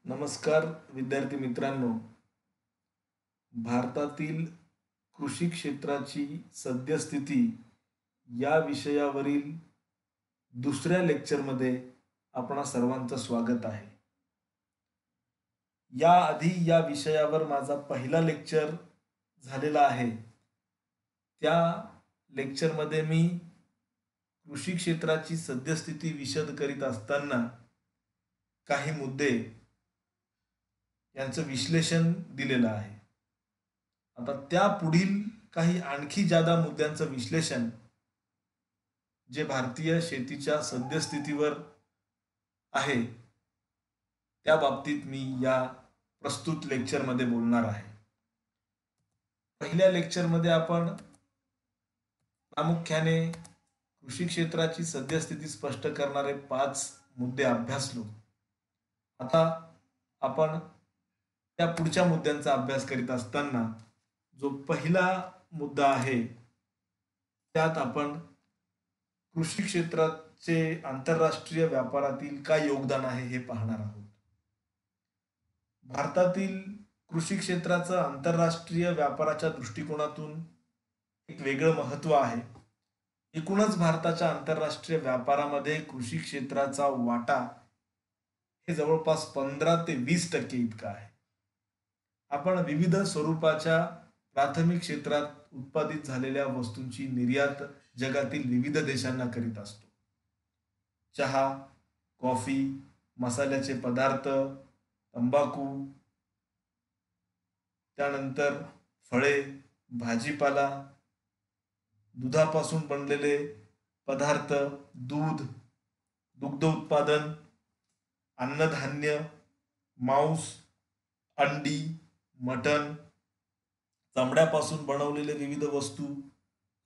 नमस्कार विद्यार्थी मित्रांनो. भारतातील कृषी क्षेत्राची सद्यस्थिती या विषयावरील दुसऱ्या लेक्चरमध्ये आपणा सर्वांचं स्वागत आहे. याआधी या विषयावर माझा पहिला लेक्चर झालेला आहे. त्या लेक्चरमध्ये मी कृषी क्षेत्राची सद्यस्थिती विशद करीत असताना काही मुद्दे यांचं विश्लेषण दिलेलं आहे. आता त्या पुढील काही आणखी जादा मुद्द्यांचं विश्लेषण जे भारतीय शेतीच्या सद्यस्थितीवर आहे त्या बाबतीत मी या प्रस्तुत लेक्चरमध्ये बोलणार आहे. पहिल्या लेक्चरमध्ये आपण प्रामुख्याने कृषी क्षेत्राची सद्यस्थिती स्पष्ट करणारे 5 मुद्दे अभ्यासलो. आता आपण त्या पुढच्या मुद्द्यांचा अभ्यास करीत असताना जो पहिला मुद्दा आहे त्यात आपण कृषी क्षेत्राचे आंतरराष्ट्रीय व्यापारातील काय योगदान आहे हे पाहणार आहोत. भारतातील कृषी क्षेत्राचं आंतरराष्ट्रीय व्यापाराच्या दृष्टिकोनातून एक वेगळं महत्त्व आहे. एकूणच भारताच्या आंतरराष्ट्रीय व्यापारामध्ये कृषी क्षेत्राचा वाटा हे जवळपास 15 ते 20% इतका आहे. आपण विविध स्वरूपाच्या प्राथमिक क्षेत्रात उत्पादित झालेल्या वस्तूंची निर्यात जगातील विविध देशांना करीत असतो. चहा, कॉफी, मसाल्याचे पदार्थ, तंबाखू, त्यानंतर फळे, भाजीपाला, दुधापासून बनलेले पदार्थ, दूध, दुग्ध उत्पादन, अन्नधान्य, मांस, अंडी, मटण, चामड्यापासून बनवलेले विविध वस्तू,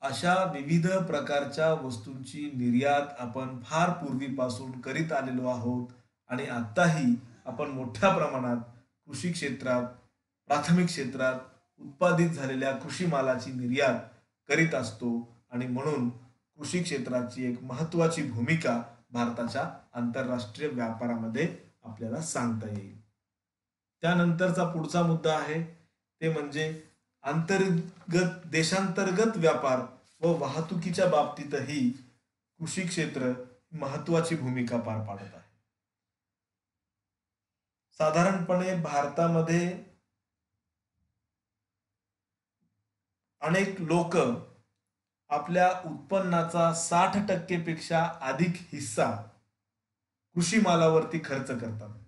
अशा विविध प्रकारच्या वस्तूंची निर्यात आपण फार पूर्वीपासून करीत आलेलो आहोत आणि आत्ताही आपण मोठ्या प्रमाणात कृषी क्षेत्रात, प्राथमिक क्षेत्रात उत्पादित झालेल्या कृषी मालाची निर्यात करीत असतो आणि म्हणून कृषी क्षेत्राची एक महत्त्वाची भूमिका भारताच्या आंतरराष्ट्रीय व्यापारामध्ये आपल्याला सांगता येईल. त्यानंतरचा पुढचा मुद्दा आहे ते म्हणजे देशांतर्गत व्यापार व वाहतुकीच्या बाबतीतही कृषी क्षेत्र महत्त्वाची भूमिका पार पाडत आहे. साधारणपणे भारतामध्ये अनेक लोक आपल्या उत्पन्नाचा 60% पेक्षा अधिक हिस्सा कृषी मालावरती खर्च करतात.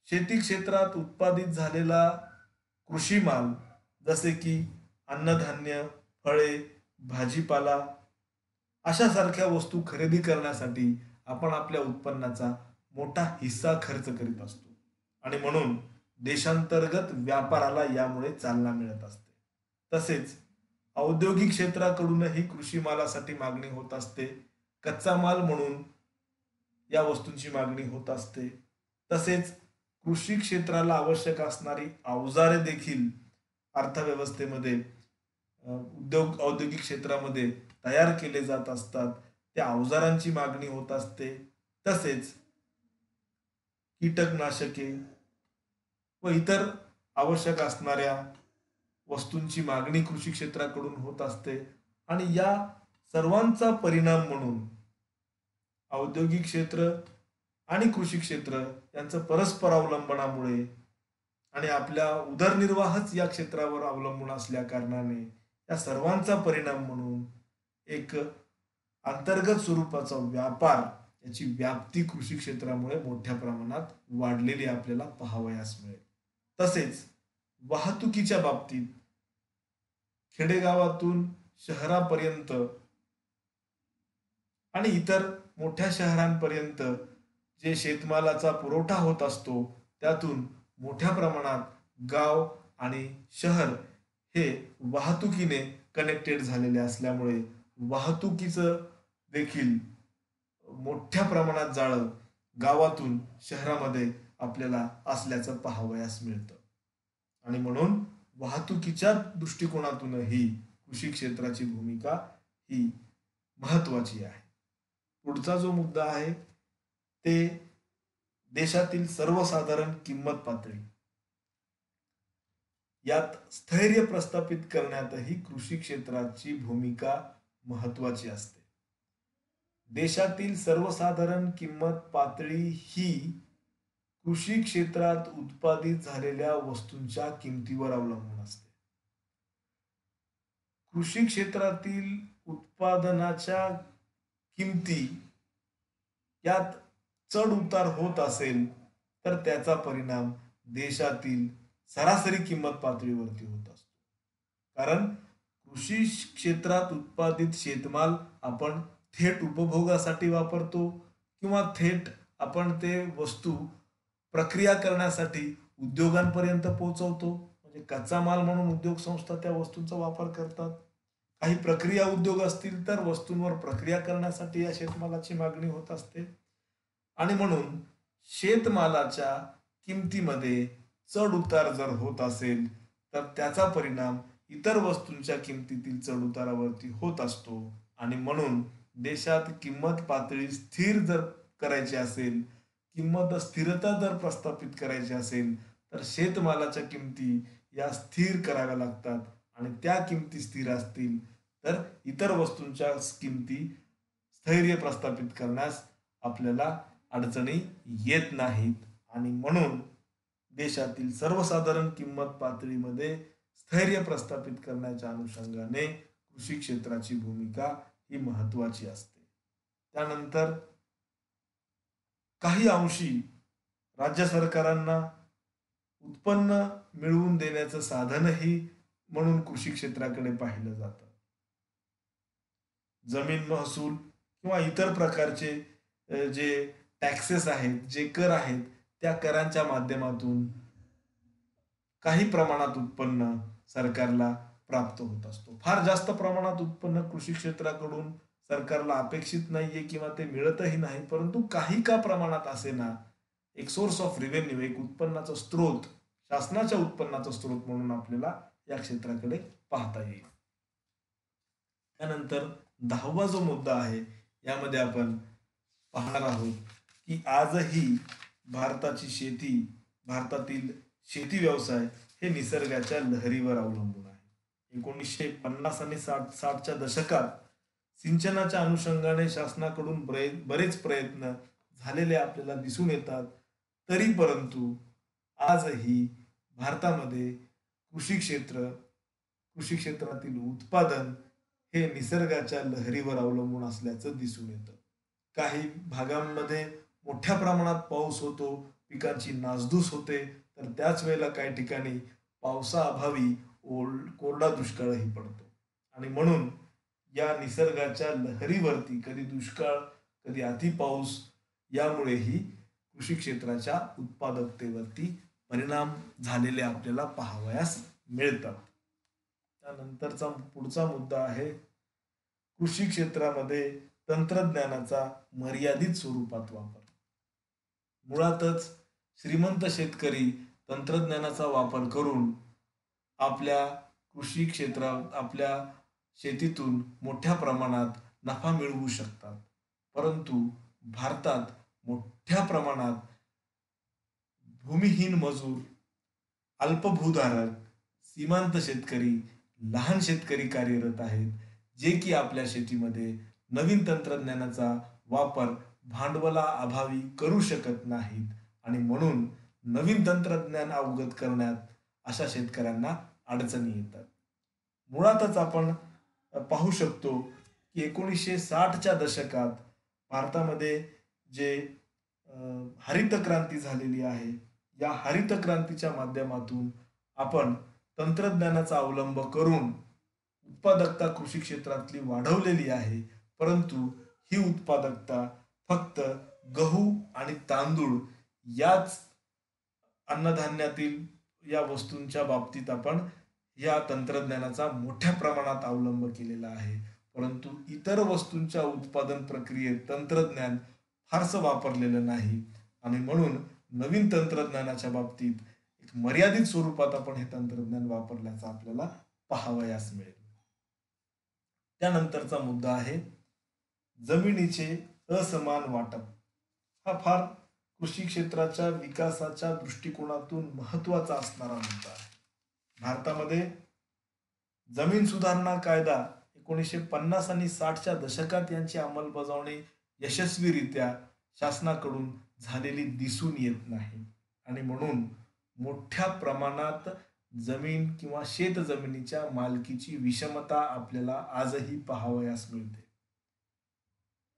शेती क्षेत्रात उत्पादित झालेला कृषी माल जसे की अन्नधान्य, फळे, भाजीपाला अशा सारख्या वस्तू खरेदी करण्यासाठी आपण आपल्या उत्पन्नाचा मोठा हिस्सा खर्च करीत असतो आणि म्हणून देशांतर्गत व्यापाराला यामुळे चालना मिळत असते. तसेच औद्योगिक क्षेत्राकडूनही कृषी मालासाठी मागणी होत असते. कच्चा माल म्हणून या वस्तूंची मागणी होत असते. तसेच कृषी क्षेत्राला आवश्यक असणारी अवजारे देखील अर्थव्यवस्थेमध्ये औद्योगिक क्षेत्रामध्ये तयार केले जात असतात. त्या अवजारांची मागणी होत असते. तसेच कीटकनाशके व इतर आवश्यक असणाऱ्या वस्तूंची मागणी कृषी क्षेत्राकडून होत असते आणि या सर्वांचा परिणाम म्हणून औद्योगिक क्षेत्र आणि कृषी क्षेत्र यांचं परस्पर अवलंबनामुळे आणि आपल्या उदरनिर्वाहच या क्षेत्रावर अवलंबून असल्या कारणाने या सर्वांचा परिणाम म्हणून एक अंतर्गत स्वरूपाचा व्यापार याची व्याप्ती कृषी क्षेत्रामुळे मोठ्या प्रमाणात वाढलेली आपल्याला पाहावयास मिळेल. तसेच वाहतुकीच्या बाबतीत खेडेगावातून शहरापर्यंत आणि इतर मोठ्या शहरांपर्यंत जे शेतमालाचा पुरवठा होत असतो त्यातून मोठ्या प्रमाणात गाव आणि शहर हे वाहतुकीने कनेक्टेड झालेले असल्यामुळे वाहतुकीचं देखील मोठ्या प्रमाणात जाळं गावातून शहरामध्ये आपल्याला असल्याचं पाहावयास मिळतं आणि म्हणून वाहतुकीच्या दृष्टिकोनातूनही कृषी क्षेत्राची भूमिका ही महत्त्वाची आहे. पुढचा जो मुद्दा आहे ते देशातील सर्वसाधारण किंमत पातळी यात स्थैर्य प्रस्थापित करण्यातही कृषी क्षेत्राची भूमिका महत्वाची असते. देशातील सर्वसाधारण किंमत पातळी ही कृषी क्षेत्रात उत्पादित झालेल्या वस्तूंच्या किमतीवर अवलंबून असते. कृषी क्षेत्रातील उत्पादनाच्या किमती यात चढ उतार होत असेल तर त्याचा परिणाम देशातील सरासरी किंमत पातळीवरती होत असतो. कारण कृषी क्षेत्रात उत्पादित शेतमाल आपण थेट उपभोगासाठी वापरतो किंवा थेट आपण ते वस्तू प्रक्रिया करण्यासाठी उद्योगांपर्यंत पोहोचवतो. म्हणजे कच्चा माल म्हणून उद्योग संस्था त्या वस्तूंचा वापर करतात. काही प्रक्रिया उद्योग असतील तर वस्तूंवर प्रक्रिया करण्यासाठी या शेतमालाची मागणी होत असते. आणि म्हणून शेतमालाच्या किमतीमध्ये चढ उतार जर होत असेल तर त्याचा परिणाम इतर वस्तूंच्या किमतीतील चढ उतारावरती होत असतो. आणि म्हणून देशात किंमत पातळी स्थिर जर करायची असेल, किंमत स्थिरता जर प्रस्थापित करायची असेल तर शेतमालाच्या किमती या स्थिर कराव्या लागतात. आणि त्या किमती स्थिर असतील तर इतर वस्तूंच्या किमती स्थैर्य प्रस्थापित करण्यास आपल्याला अडचणी येत नाहीत. आणि म्हणून देशातील सर्वसाधारण किंमत पातळीमध्ये स्थैर्य प्रस्थापित करण्याच्या अनुषंगाने कृषी क्षेत्राची भूमिका ही महत्वाची असते. त्यानंतर काही अंशी राज्य सरकारांना उत्पन्न मिळवून देण्याचं साधनही म्हणून कृषी क्षेत्राकडे पाहिलं जातं. जमीन महसूल किंवा इतर प्रकारचे जे टॅक्सेस आहेत, जे कर आहेत, त्या करांच्या माध्यमातून काही प्रमाणात उत्पन्न सरकारला प्राप्त होत असतो. फार जास्त प्रमाणात उत्पन्न कृषी क्षेत्राकडून सरकारला अपेक्षित नाहीये किंवा ते मिळतही नाही, परंतु काही का प्रमाणात असे ना एक सोर्स ऑफ रिव्हेन्यू, एक उत्पन्नाचा स्रोत, शासनाच्या उत्पन्नाचा स्रोत म्हणून आपल्याला या क्षेत्राकडे पाहता येईल. त्यानंतर 10वा जो मुद्दा आहे यामध्ये आपण पाहणार आहोत की आजही भारतातील शेती व्यवसाय हे निसर्गाच्या लहरीवर अवलंबून आहे. 1950 आणि 60च्या दशकात सिंचनाच्या अनुषंगाने शासनाकडून बरेच प्रयत्न झालेले आपल्याला दिसून येतात. तरी परंतु आजही भारतामध्ये कृषी क्षेत्रातील उत्पादन हे निसर्गाच्या लहरीवर अवलंबून असल्याचं दिसून येतं. काही भागांमध्ये मोठ्या प्रमाणात पाऊस होतो, पिकांची नासधूस होते, तर त्याच वेळेला काही ठिकाणी पावसाअभावी कोरडा दुष्काळही पडतो. आणि म्हणून या निसर्गाच्या लहरीवरती कधी दुष्काळ, कधी अति पाऊस, यामुळेही कृषी क्षेत्राच्या उत्पादकतेवरती परिणाम झालेले आपल्याला पाहावयास मिळतात. त्यानंतरचा पुढचा मुद्दा आहे कृषी क्षेत्रामध्ये तंत्रज्ञानाचा मर्यादित स्वरूपात वापर. मुळातच श्रीमंत शेतकरी तंत्रज्ञानाचा वापर करून आपल्या कृषी क्षेत्रात, आपल्या शेतीतून मोठ्या प्रमाणात नफा मिळवू शकतात. परंतु भारतात मोठ्या प्रमाणात भूमिहीन मजूर, अल्पभूधारक, सीमांत शेतकरी, लहान शेतकरी कार्यरत आहेत, जे की आपल्या शेतीमध्ये नवीन तंत्रज्ञानाचा वापर भांडवलाअभावी करू शकत नाहीत. आणि म्हणून नवीन तंत्रज्ञान अवगत करण्यात अशा शेतकऱ्यांना अडचणी येतात. मुळातच आपण पाहू शकतो की 1960च्या दशकात भारतामध्ये जे हरित क्रांती झालेली आहे, या हरित क्रांतीच्या माध्यमातून आपण तंत्रज्ञानाचा अवलंब करून उत्पादकता कृषी क्षेत्रातली वाढवलेली आहे. परंतु ही उत्पादकता फक्त गहू आणि तांदूळ याच अन्नधान्यातील या वस्तूंच्या बाबतीत आपण या तंत्रज्ञानाचा मोठ्या प्रमाणात अवलंब केलेला आहे. परंतु इतर वस्तूंच्या उत्पादन प्रक्रियेत तंत्रज्ञान फारसं वापरलेलं नाही. आणि म्हणून नवीन तंत्रज्ञानाच्या बाबतीत एक मर्यादित स्वरूपात आपण हे तंत्रज्ञान वापरल्याचं आपल्याला पाहावयास मिळेल. त्यानंतरचा मुद्दा आहे जमिनीचे असमान वाटप. हा फार कृषी क्षेत्राच्या विकासाच्या दृष्टिकोनातून महत्वाचा असणारा मुद्दा आहे. भारतामध्ये जमीन सुधारणा कायदा 1950 आणि 60च्या दशकात यांची अंमलबजावणी यशस्वीरित्या शासनाकडून झालेली दिसून येत नाही आणि म्हणून मोठ्या प्रमाणात जमीन किंवा शेत जमिनीच्या मालकीची विषमता आपल्याला आजही पाहावयास मिळते.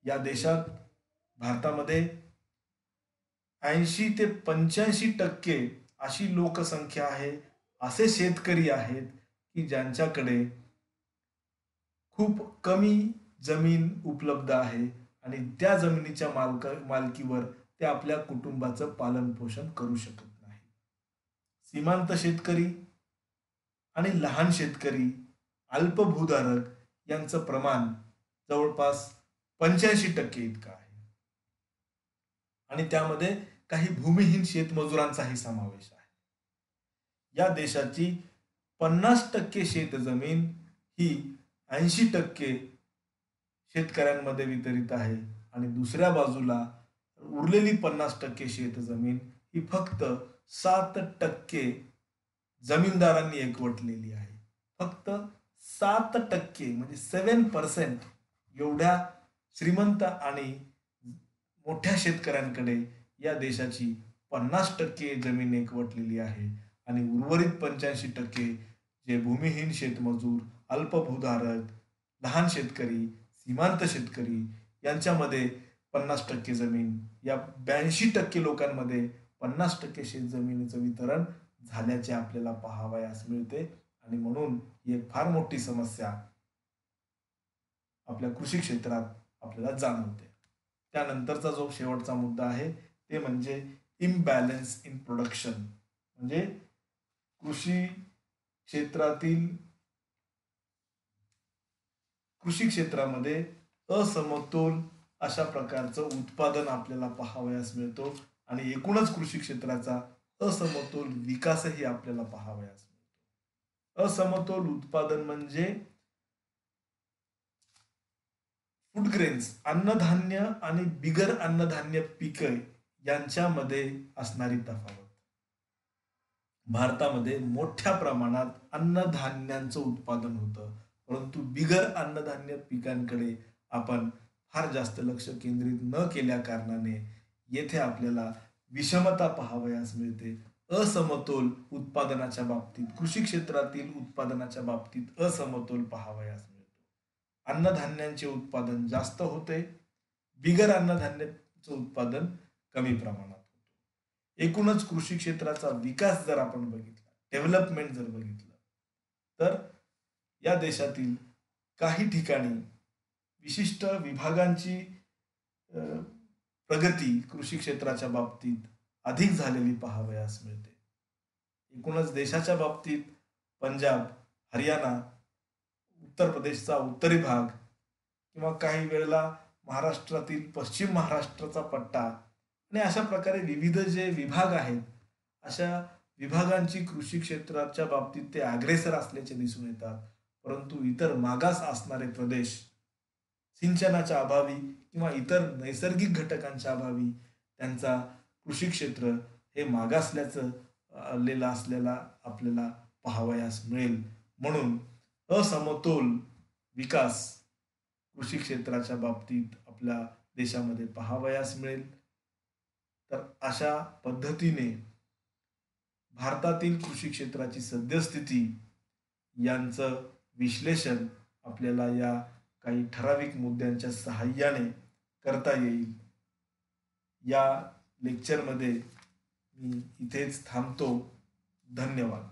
या देशात भारतामध्ये 80 ते 85% अशी लोकसंख्या आहे, असे शेतकरी आहेत की ज्यांच्याकडे खूप कमी जमीन उपलब्ध आहे आणि त्या जमिनीच्या मालकीवर ते आपल्या कुटुंबाचं पालन पोषण करू शकत नाही. सीमांत शेतकरी आणि लहान शेतकरी, अल्पभूधारक यांचं प्रमाण जवळपास 85% इतकं आहे आणि त्यामध्ये काही भूमिहीन शेतमजुरांचाही समावेश आहे. या देशाची 50% शेतजमीन ही 80% शेतकऱ्यांमध्ये वितरित आहे आणि दुसऱ्या बाजूला उरलेली 50% शेतजमीन ही फक्त 7% जमीनदारांनी एकवटलेली आहे. फक्त 7% म्हणजे 7% एवढ्या श्रीमंत आणि मोठ्या शेतकऱ्यांकडे या देशाची 50% जमीन एकवटलेली आहे आणि उर्वरित 85% जे भूमिहीन शेतमजूर, अल्पभूधारक, लहान शेतकरी, सीमांत शेतकरी यांच्यामध्ये 50% जमीन, या 82% लोकांमध्ये 50% शेतजमिनीचं वितरण झाल्याचे आपल्याला पाहावयास मिळते आणि म्हणून ही एक फार मोठी समस्या आपल्या कृषी क्षेत्रात आपल्याला जाणवते. त्यानंतरचा जो शेवटचा मुद्दा आहे ते म्हणजे इम्बॅलन्स इन प्रोडक्शन, म्हणजे कृषी क्षेत्रामध्ये असमतोल अशा प्रकारचं उत्पादन आपल्याला पाहावयास मिळतो आणि एकूणच कृषी क्षेत्राचा असमतोल विकासही आपल्याला पाहावयास मिळतो. असमतोल उत्पादन म्हणजे फूड ग्रेन्स, अन्नधान्य आणि बिगर अन्नधान्य पिके यांच्यामध्ये असणारी तफावत. भारतामध्ये मोठ्या प्रमाणात अन्नधान्यांचं उत्पादन होतं, परंतु बिगर अन्नधान्य पिकांकडे आपण फार जास्त लक्ष केंद्रित न केल्या कारणाने येथे आपल्याला विषमता पाहावयास मिळते. असमतोल उत्पादनाच्या बाबतीत, कृषी क्षेत्रातील उत्पादनाच्या बाबतीत असमतोल पाहावयास मिळतो. अन्नधान्यांचे उत्पादन जास्त होते, बिगर अन्नधान्याचं उत्पादन कमी प्रमाणात होते. एकूणच कृषी क्षेत्राचा विकास जर आपण बघितला, डेव्हलपमेंट जर बघितलं, तर या देशातील काही ठिकाणी विशिष्ट विभागांची प्रगती कृषी क्षेत्राच्या बाबतीत अधिक झालेली पाहावयास मिळते. एकूणच देशाच्या बाबतीत पंजाब, हरियाणा, उत्तर प्रदेशचा उत्तरी भाग किंवा काही वेळेला महाराष्ट्रातील पश्चिम महाराष्ट्राचा पट्टा आणि अशा प्रकारे विविध जे विभाग आहेत, अशा विभागांची कृषी क्षेत्राच्या बाबतीत ते अग्रेसर असल्याचे दिसून येतात. परंतु इतर मागास असणारे प्रदेश सिंचनाच्या अभावी किंवा इतर नैसर्गिक घटकांच्या अभावी त्यांचा कृषी क्षेत्र हे मागासल्याचं असलेला आपल्याला पाहावयास मिळेल. म्हणून असमतोल विकास कृषी क्षेत्राच्या बाबतीत आपल्या देशामध्ये पाहावयास मिळेल. तर अशा पद्धतीने भारतातील कृषी क्षेत्राची सद्यस्थिती यांचं विश्लेषण आपल्याला या काही ठराविक मुद्द्यांच्या सहाय्याने करता येईल. या लेक्चरमध्ये मी इथेच थांबतो. धन्यवाद.